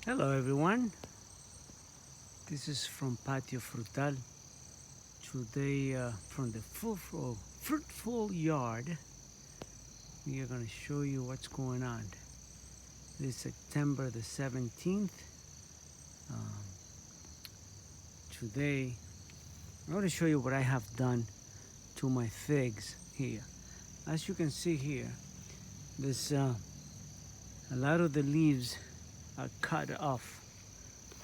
Hello everyone, this is from Patio Frutal. Today from the fruitful yard, we are going to show you what's going on. This is September the 17th. Um, Today, I'm going to show you what I have done to my figs here. As you can see here, there's a lot of the leaves are cut off.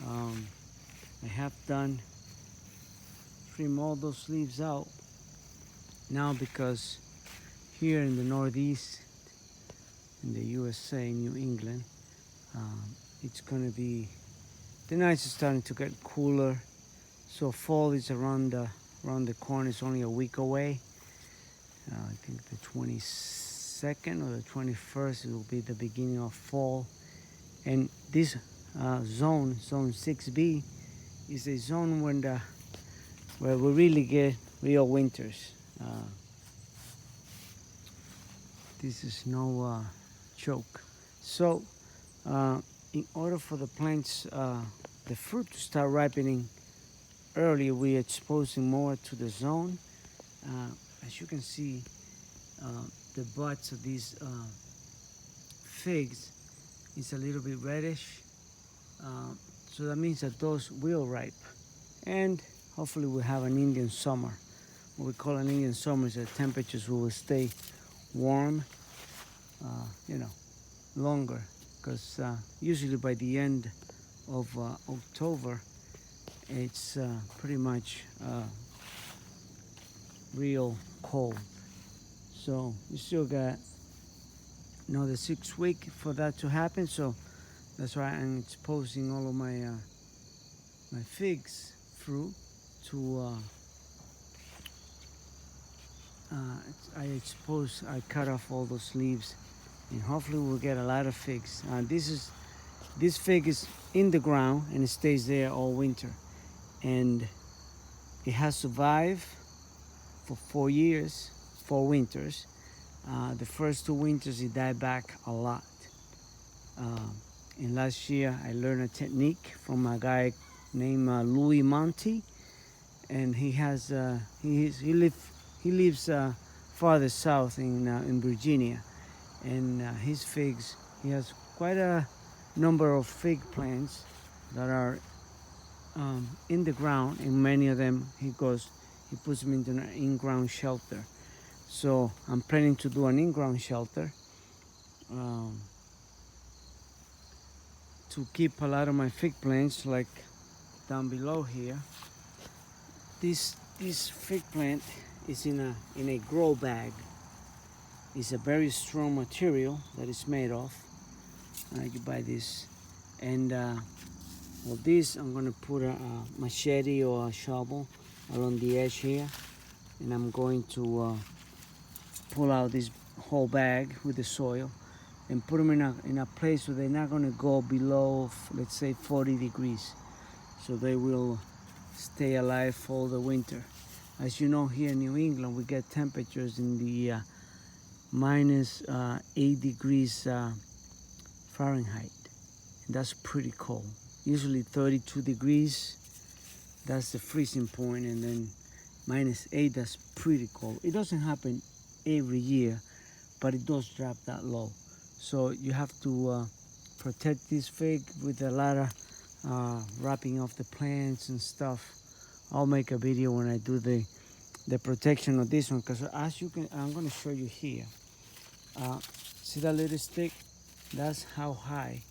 I have done trim all those leaves out now because here in the Northeast, in the USA, New England, um, it's gonna be, the nights are starting to get cooler, so fall is around the corner. It's only a week away. I think the 22nd or the 21st, it will be the beginning of fall. And this zone 6B, is a zone where we really get real winters. This is no joke. So, in order for the plants, the fruit to start ripening early, we're exposing more to the zone. As you can see, the buds of these figs is a little bit reddish. So that means that those will ripe. And hopefully we'll have an Indian summer. What we call an Indian summer is that temperatures will stay warm, longer. Because usually by the end of October, it's pretty much real cold. So you still got another 6 weeks for that to happen. So that's why I'm exposing all of my my figs fruit to. I cut off all those leaves, and hopefully we'll get a lot of figs. This fig is in the ground and it stays there all winter, and it has survived for 4 years, 4 winters. The first 2 winters it died back a lot. And last year I learned a technique from a guy named Monti, and he lives farther south in Virginia, and his figs, he has quite a number of fig plants that are in the ground, and many of them he puts them into an in-ground shelter. So I'm planning to do an in-ground shelter to keep a lot of my fig plants, like down below here. This fig plant is in a grow bag. It's a very strong material that it's made of. You buy this, and well, this I'm gonna put a machete or a shovel along the edge here, and I'm going to pull out this whole bag with the soil and put them in a place where they're not gonna go below, let's say, 40 degrees, so they will stay alive all the winter. As you know, here in New England, we get temperatures in the minus 8 degrees Fahrenheit. And that's pretty cold. Usually 32 degrees, that's the freezing point, and then minus 8, that's pretty cold. It doesn't happen every year, but it does drop that low. So you have to protect this fig with a lot of wrapping off the plants and stuff. I'll make a video when I do the protection of this one, because as you can, I'm going to show you here. See that little stick? That's how high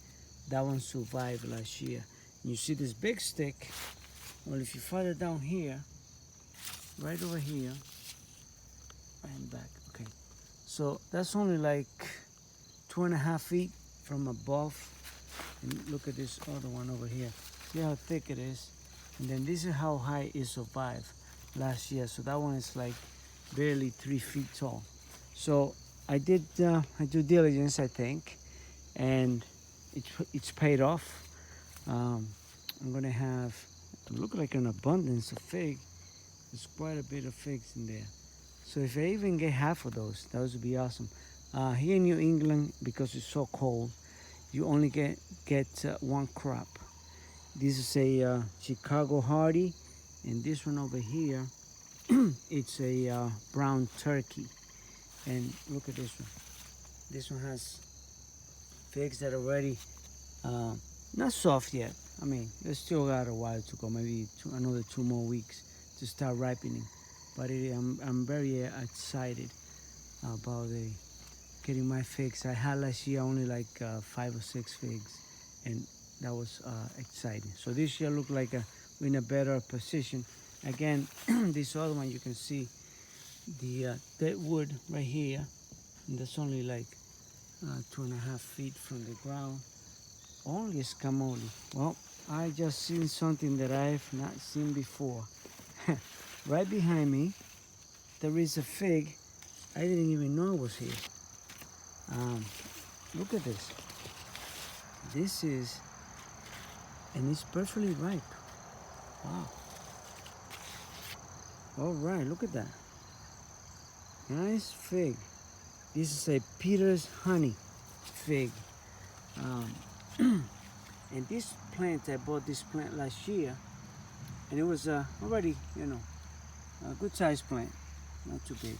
that one survived last year. And you see this big stick? Well, if you follow down here, right over here, and back, okay. So that's only like 2.5 feet from above. And look at this other one over here. See how thick it is? And then this is how high it survived last year. So that one is like barely 3 feet tall. So I did due diligence, I think, and it's paid off. I'm gonna have, look like an abundance of fig. There's quite a bit of figs in there. So if I even get half of those would be awesome. Here in New England, because it's so cold, you only get one crop. This is a Chicago Hardy, and this one over here, it's a brown turkey. And look at this one. This one has figs that are already not soft yet. I mean, they still got a while to go, maybe another 2 more weeks to start ripening. But I'm very excited about getting my figs. I had last year only like 5 or 6 figs, and that was exciting. So this year looked like we're in a better position. Again, this other one, you can see the dead wood right here, and that's only like 2.5 feet from the ground. Only escamoli. Well, I just seen something that I've not seen before. Right behind me, there is a fig. I didn't even know it was here. Look at this. This is, and it's perfectly ripe. Wow. All right, look at that. Nice fig. This is a Peter's honey fig. And this plant, I bought this plant last year, and it was already, you know, a good sized plant, not too big.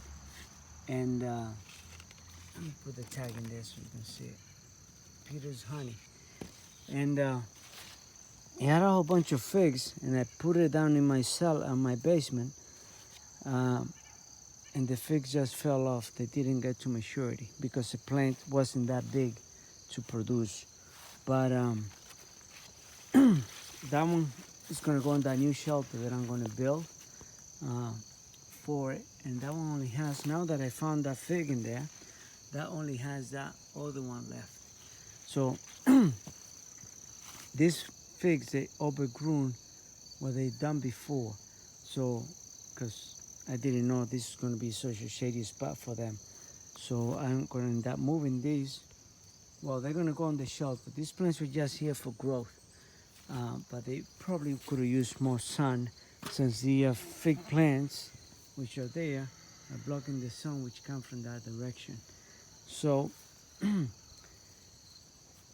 And let me put the tag in there so you can see it. Peter's honey. And it had a whole bunch of figs, and I put it down in my cell, my basement. And the figs just fell off. They didn't get to maturity because the plant wasn't that big to produce. But that one is gonna go in that new shelter that I'm gonna build for it. And that one only has, now that I found that fig in there, that only has that other one left. So these figs, they overgrown what they done before. So, because I didn't know this is going to be such a shady spot for them. So I'm going to end up moving these. Well, they're going to go on the shelter. These plants were just here for growth. But they probably could have used more sun, since the fig plants, which are there, are blocking the sun which comes from that direction. So,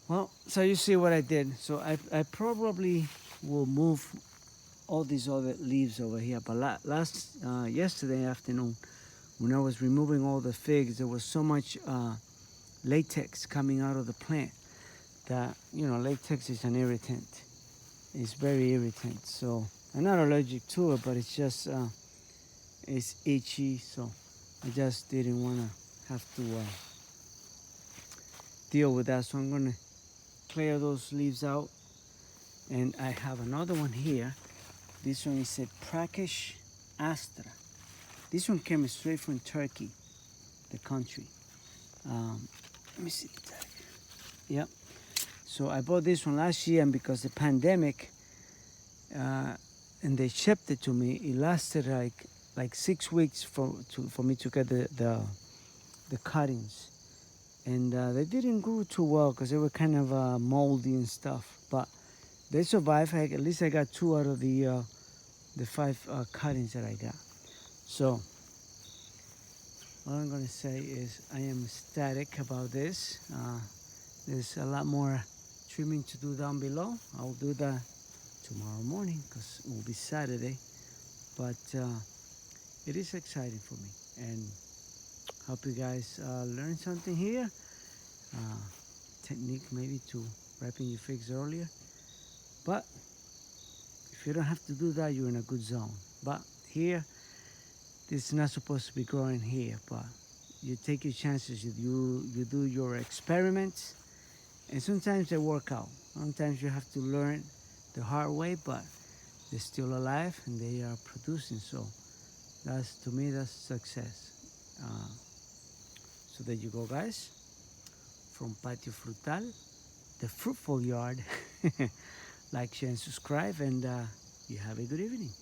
well, so you see what I did. So I probably will move all these other leaves over here. But yesterday afternoon, when I was removing all the figs, there was so much latex coming out of the plant that, you know, latex is an irritant. It's very irritant. So I'm not allergic to it, but it's just it's itchy. So I just didn't want to have to deal with that. So I'm gonna clear those leaves out. And I have another one here. This one is a Prakish Astra. This one came straight from Turkey, the country. Let me see the tag. Yep. So I bought this one last year, and because the pandemic, and they shipped it to me, it lasted like 6 weeks for me to get the cuttings. And they didn't grow too well because they were kind of moldy and stuff. But they survived. At least I got 2 out of the 5 cuttings that I got. So all I'm going to say is I am ecstatic about this. There's a lot more trimming to do down below. I'll do that tomorrow morning because it will be Saturday. But it is exciting for me, and hope you guys learn something here. Technique maybe to ripen your figs earlier. But if you don't have to do that, you're in a good zone. But here, this is not supposed to be growing here, but you take your chances. You do your experiments, and sometimes they work out. Sometimes you have to learn the hard way, but they're still alive and they are producing. So that's, to me, that's success. So there you go, guys. From Patio Frutal, the fruitful yard. Like, share, and subscribe, and you have a good evening.